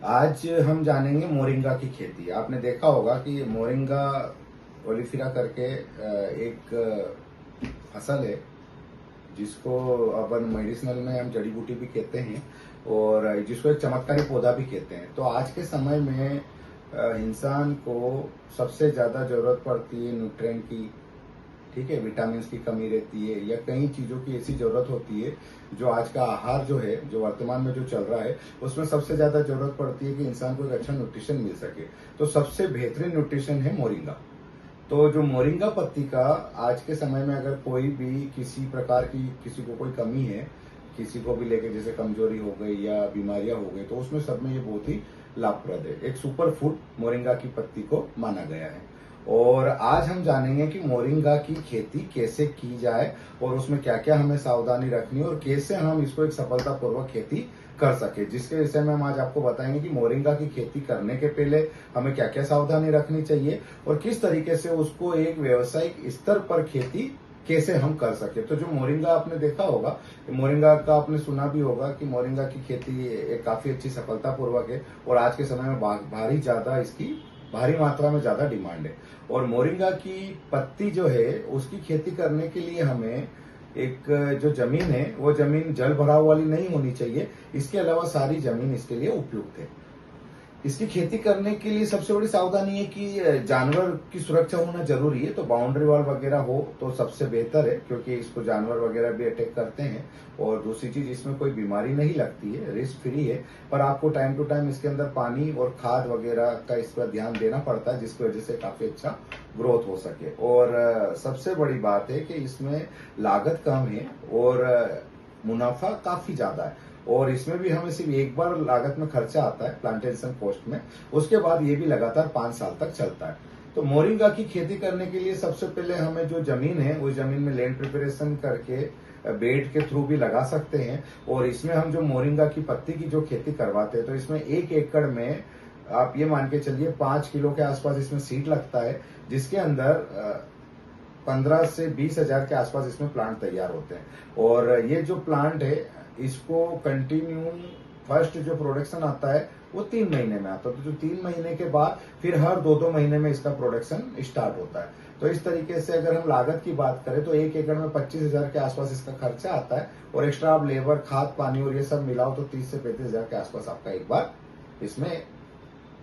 आज हम जानेंगे मोरिंगा की खेती। आपने देखा होगा कि मोरिंगा ओलिफेरा करके एक फसल है जिसको अपन मेडिसिनल में हम जड़ी बूटी भी कहते हैं और जिसको एक चमत्कारी पौधा भी कहते हैं। तो आज के समय में इंसान को सबसे ज़्यादा ज़रूरत पड़ती है न्यूट्रिएंट की, ठीक है, विटामिन की कमी रहती है या कई चीज़ों की ऐसी ज़रूरत होती है जो आज का आहार जो है, जो वर्तमान में जो चल रहा है, उसमें सबसे ज़्यादा ज़रूरत पड़ती है कि इंसान को एक अच्छा न्यूट्रिशन मिल सके। तो सबसे बेहतरीन न्यूट्रिशन है मोरिंगा। तो जो मोरिंगा पत्ती का आज के समय में अगर कोई भी किसी प्रकार की किसी को कोई कमी है, किसी को भी लेके जैसे कमजोरी हो गई या बीमारियां हो गई, तो उसमें सब में ये बहुत ही लाभप्रद है। एक सुपर फूड मोरिंगा की पत्ती को माना गया है। और आज हम जानेंगे कि मोरिंगा की खेती कैसे की जाए और उसमें क्या क्या हमें सावधानी रखनी है और कैसे हम इसको एक सफलतापूर्वक खेती कर सके, जिसके विषय में हम आज आपको बताएंगे कि मोरिंगा की खेती करने के पहले हमें क्या क्या सावधानी रखनी चाहिए और किस तरीके से उसको एक व्यावसायिक स्तर पर खेती कैसे हम कर सके। तो जो मोरिंगा आपने देखा होगा, मोरिंगा का आपने सुना भी होगा कि मोरिंगा की खेती एक काफी अच्छी सफलतापूर्वक है और आज के समय में भारी मात्रा में ज्यादा डिमांड है। और मोरिंगा की पत्ती जो है उसकी खेती करने के लिए हमें एक जो जमीन है वो जमीन जल भराव वाली नहीं होनी चाहिए। इसके अलावा सारी जमीन इसके लिए उपयुक्त है। इसकी खेती करने के लिए सबसे बड़ी सावधानी है कि जानवर की सुरक्षा होना जरूरी है। तो बाउंड्री वॉल वगैरह हो तो सबसे बेहतर है, क्योंकि इसको जानवर वगैरह भी अटैक करते हैं। और दूसरी चीज, इसमें कोई बीमारी नहीं लगती है, रिस्क फ्री है, पर आपको टाइम टू टाइम इसके अंदर पानी और खाद वगैरह का इस पर ध्यान देना पड़ता है, जिसकी वजह से काफी अच्छा ग्रोथ हो सके। और सबसे बड़ी बात है कि इसमें लागत कम है और मुनाफा काफी ज्यादा है। और इसमें भी हमें सिर्फ एक बार लागत में खर्चा आता है प्लांटेशन कॉस्ट में, उसके बाद ये भी लगातार 5 साल तक चलता है। तो मोरिंगा की खेती करने के लिए सबसे पहले हमें जो जमीन है उस जमीन में लैंड प्रिपरेशन करके बेड के थ्रू भी लगा सकते हैं। और इसमें हम जो मोरिंगा की पत्ती की जो खेती करवाते हैं तो इसमें 1 एकड़ में आप ये मान के चलिए 5 किलो के आसपास इसमें सीड लगता है, जिसके अंदर 15 से 20 हजार के आसपास इसमें प्लांट तैयार होते हैं। और ये जो प्लांट है इसको कंटिन्यू फर्स्ट जो प्रोडक्शन आता है वो 3 महीने में आता है। तो जो 3 महीने के बाद फिर हर 2-2 महीने में इसका प्रोडक्शन स्टार्ट होता है। तो इस तरीके से अगर हम लागत की बात करें तो 1 एकड़ में 25,000 के आसपास इसका खर्चा आता है और एक्स्ट्रा आप लेबर, खाद, पानी और ये सब मिलाओ तो 30 से 35,000 के आसपास आपका एक बार इसमें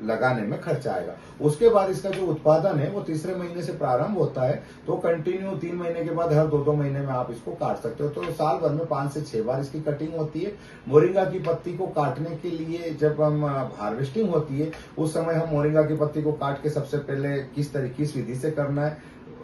लगाने में खर्चा आएगा। उसके बाद इसका जो उत्पादन है वो तीसरे महीने से प्रारंभ होता है। तो कंटिन्यू 3 महीने के बाद हर 2-2 महीने में आप इसको काट सकते हो। तो साल भर में 5 से 6 बार इसकी कटिंग होती है। मोरिंगा की पत्ती को काटने के लिए जब हम हार्वेस्टिंग होती है उस समय हम मोरिंगा की पत्ती को काट के सबसे पहले किस विधि से करना है,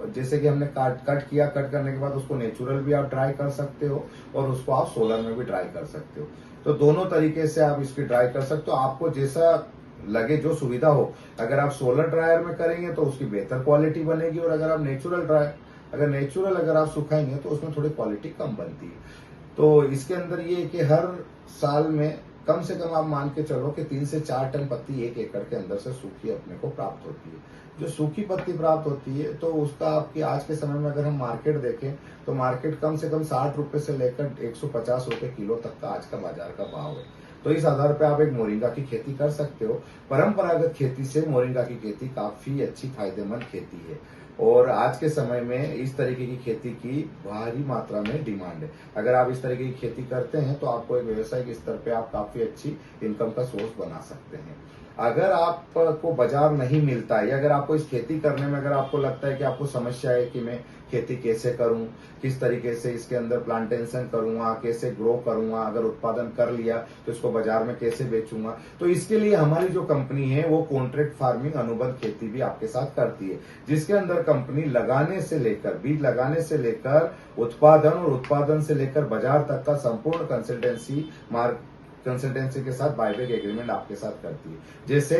जैसे कि हमने कट किया, कट करने के बाद उसको नेचुरल भी आप ड्राई कर सकते हो और उसको आप सोलर में भी ड्राई कर सकते हो। तो दोनों तरीके से आप इसकी ड्राई कर सकते हो, आपको जैसा लगे, जो सुविधा हो। अगर आप सोलर ड्रायर में करेंगे तो उसकी बेहतर क्वालिटी बनेगी और अगर आप नेचुरल अगर आप सुखाएंगे तो उसमें थोड़ी क्वालिटी कम बनती है। तो इसके अंदर ये कि हर साल में कम से कम आप मान के चलो कि 3 से 4 टन पत्ती 1 एकड़ के अंदर से सूखी अपने को प्राप्त होती है। जो सूखी पत्ती प्राप्त होती है तो उसका आपकी आज के समय में अगर हम मार्केट देखें तो मार्केट कम से कम 60 रुपए से लेकर 150 रुपए किलो तक का आज का बाजार का भाव है। तो इस आधार पे आप एक मोरिंगा की खेती कर सकते हो। परंपरागत खेती से मोरिंगा की खेती काफी अच्छी फायदेमंद खेती है और आज के समय में इस तरीके की खेती की भारी मात्रा में डिमांड है। अगर आप इस तरीके की खेती करते हैं तो आपको एक व्यवसायिक स्तर पे आप काफी अच्छी इनकम का सोर्स बना सकते हैं। अगर आपको बाजार नहीं मिलता है या अगर आपको इस खेती करने में अगर आपको लगता है कि आपको समस्या है कि मैं खेती कैसे करूं, किस तरीके से इसके अंदर प्लांटेशन करूंगा, कैसे ग्रो करूंगा, अगर उत्पादन कर लिया तो इसको बाजार में कैसे बेचूंगा, तो इसके लिए हमारी जो कंपनी है वो कॉन्ट्रैक्ट फार्मिंग अनुबंध खेती भी आपके साथ करती है, जिसके अंदर कंपनी लगाने से लेकर, बीज लगाने से लेकर उत्पादन और उत्पादन से लेकर बाजार तक का संपूर्ण कंसल्टेंसी के साथ बायबैक एग्रीमेंट आपके साथ करती है। जैसे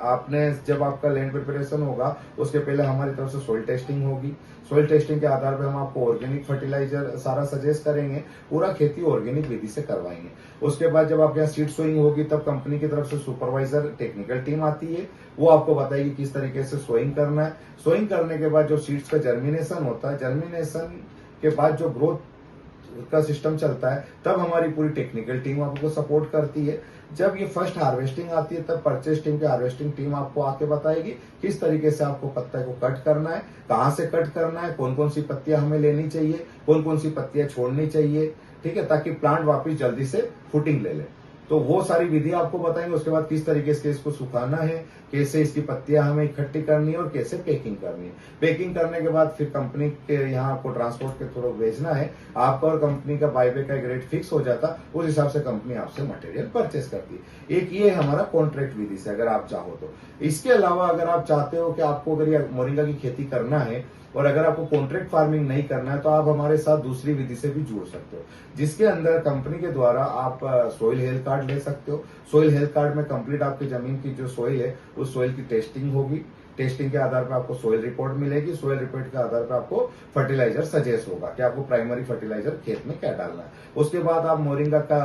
आपने जब आपका लैंड प्रिपरेशन होगा उसके पहले हमारी तरफ से सॉइल टेस्टिंग होगी। सॉइल टेस्टिंग के आधार पर हम आपको ऑर्गेनिक फर्टिलाइजर सारा सजेस्ट करेंगे, पूरा खेती ऑर्गेनिक विधि से करवाएंगे। उसके बाद जब आपके यहाँ सीड सोइंग होगी तब कंपनी की तरफ से सुपरवाइजर टेक्निकल टीम आती है, वो आपको बताएगी किस तरीके से सोइंग करना है। सोइंग करने के बाद जो सीड्स का जर्मिनेशन होता है, जर्मिनेशन के बाद जो ग्रोथ का सिस्टम चलता है, तब हमारी पूरी टेक्निकल टीम आपको सपोर्ट करती है। जब ये फर्स्ट हार्वेस्टिंग आती है, तब परचेस टीम की हार्वेस्टिंग टीम आपको आके बताएगी किस तरीके से आपको पत्ते को कट करना है, कहाँ से कट करना है, कौन कौन सी पत्तियां हमें लेनी चाहिए, कौन कौन सी पत्तियां छोड़नी चाहिए, ठीक है, ताकि प्लांट वापस जल्दी से फुटिंग ले ले। तो वो सारी विधि आपको बताएंगे। उसके बाद किस तरीके से इसको सुखाना है, कैसे इसकी पत्तियां हमें इकट्ठी करनी है और कैसे पैकिंग करनी है। पैकिंग करने के बाद फिर कंपनी के यहाँ आपको ट्रांसपोर्ट के थ्रू भेजना है। आपका और कंपनी का बायबैक का एक रेट फिक्स हो जाता, उस हिसाब से कंपनी आपसे मटेरियल परचेस करती है। एक ये हमारा कॉन्ट्रैक्ट विधि से अगर आप चाहो तो। इसके अलावा अगर आप चाहते हो कि आपको अगर ये मोरिंगा की खेती करना है और अगर आपको कॉन्ट्रैक्ट फार्मिंग नहीं करना है, तो आप हमारे साथ दूसरी विधि से भी जुड़ सकते हो, जिसके अंदर कंपनी के द्वारा आप सोइल हेल्थ कार्ड ले सकते हो। सोइल हेल्थ कार्ड में कंप्लीट आपकी जमीन की जो सोइल है उस सोइल की टेस्टिंग होगी। टेस्टिंग के आधार पर आपको सोइल रिपोर्ट मिलेगी। सोइल रिपोर्ट के आधार पर आपको फर्टिलाइजर सजेस्ट होगा कि आपको प्राइमरी फर्टिलाइजर खेत में क्या डालना है। उसके बाद आप मोरिंगा का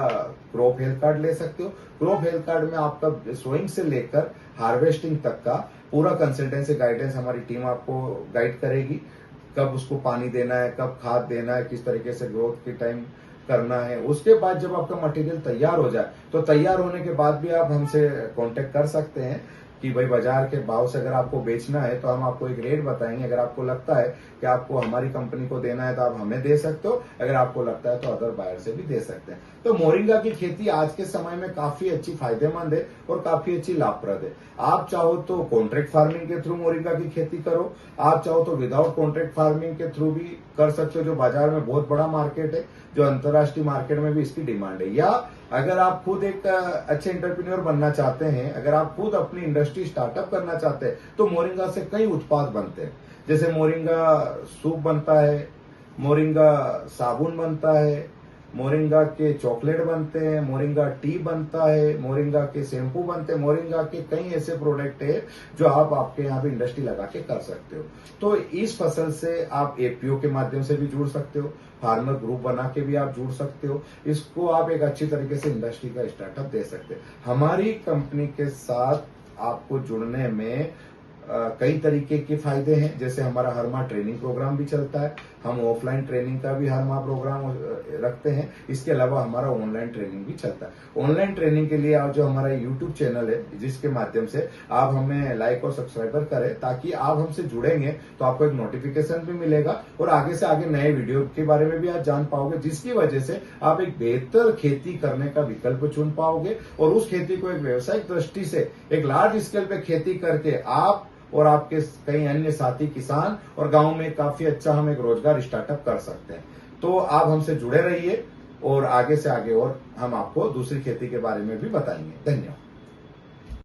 क्रॉप हेल्थ कार्ड ले सकते हो। क्रॉप हेल्थ कार्ड में आपका सोइंग से लेकर हार्वेस्टिंग तक का पूरा कंसल्टेंसी गाइडेंस हमारी टीम आपको गाइड करेगी। कब उसको पानी देना है, कब खाद देना है, किस तरीके से ग्रोथ के टाइम करना है। उसके बाद जब आपका मटेरियल तैयार हो जाए, तो तैयार होने के बाद भी आप हमसे कांटेक्ट कर सकते हैं कि भाई बाजार के भाव से अगर आपको बेचना है तो हम आपको एक रेट बताएंगे। अगर आपको लगता है कि आपको हमारी कंपनी को देना है तो आप हमें दे सकते हो, अगर आपको लगता है तो अदर बायर से भी दे सकते हैं। तो मोरिंगा की खेती आज के समय में काफी अच्छी फायदेमंद है और काफी अच्छी लाभप्रद है। आप चाहो तो कॉन्ट्रैक्ट फार्मिंग के थ्रू मोरिंगा की खेती करो, आप चाहो तो विदाउट कॉन्ट्रैक्ट फार्मिंग के थ्रू भी कर सकते हो, जो बाजार में बहुत बड़ा मार्केट है, जो अंतर्राष्ट्रीय मार्केट में भी इसकी डिमांड है। या अगर आप खुद एक अच्छे एंटरप्रेन्योर बनना चाहते हैं, अगर आप खुद अपनी इंडस्ट्री स्टार्टअप करना चाहते हैं, तो मोरिंगा से कई उत्पाद बनते हैं। जैसे मोरिंगा सूप बनता है, मोरिंगा साबुन बनता है, मोरिंगा के चॉकलेट बनते हैं, मोरिंगा टी बनता है, मोरिंगा के शैम्पू बनते हैं, मोरिंगा के कई ऐसे प्रोडक्ट है जो आप आपके यहाँ पे इंडस्ट्री लगा के कर सकते हो। तो इस फसल से आप एपीओ के माध्यम से भी जुड़ सकते हो, फार्मर ग्रुप बना के भी आप जुड़ सकते हो। इसको आप एक अच्छी तरीके से इंडस्ट्री का स्टार्टअप दे सकते हैं। हमारी कंपनी के साथ आपको जुड़ने में कई तरीके के फायदे हैं। जैसे हमारा हर माह ट्रेनिंग प्रोग्राम भी चलता है, हम ऑफलाइन ट्रेनिंग का भी हर माह प्रोग्राम रखते हैं। इसके अलावा हमारा ऑनलाइन ट्रेनिंग भी चलता है। ऑनलाइन ट्रेनिंग के लिए आप जो हमारा यूट्यूब चैनल है, जिसके माध्यम से आप हमें लाइक और सब्सक्राइबर करें, ताकि आप हमसे जुड़ेंगे तो आपको एक नोटिफिकेशन भी मिलेगा और आगे से आगे नए वीडियो के बारे में भी आप जान पाओगे, जिसकी वजह से आप एक बेहतर खेती करने का विकल्प चुन पाओगे और उस खेती को एक व्यवसायिक दृष्टि से एक लार्ज स्केल पे खेती करके आप और आपके कई अन्य साथी किसान और गांव में काफी अच्छा हम एक रोजगार स्टार्टअप कर सकते हैं। तो आप हमसे जुड़े रहिए और आगे से आगे और हम आपको दूसरी खेती के बारे में भी बताएंगे। धन्यवाद।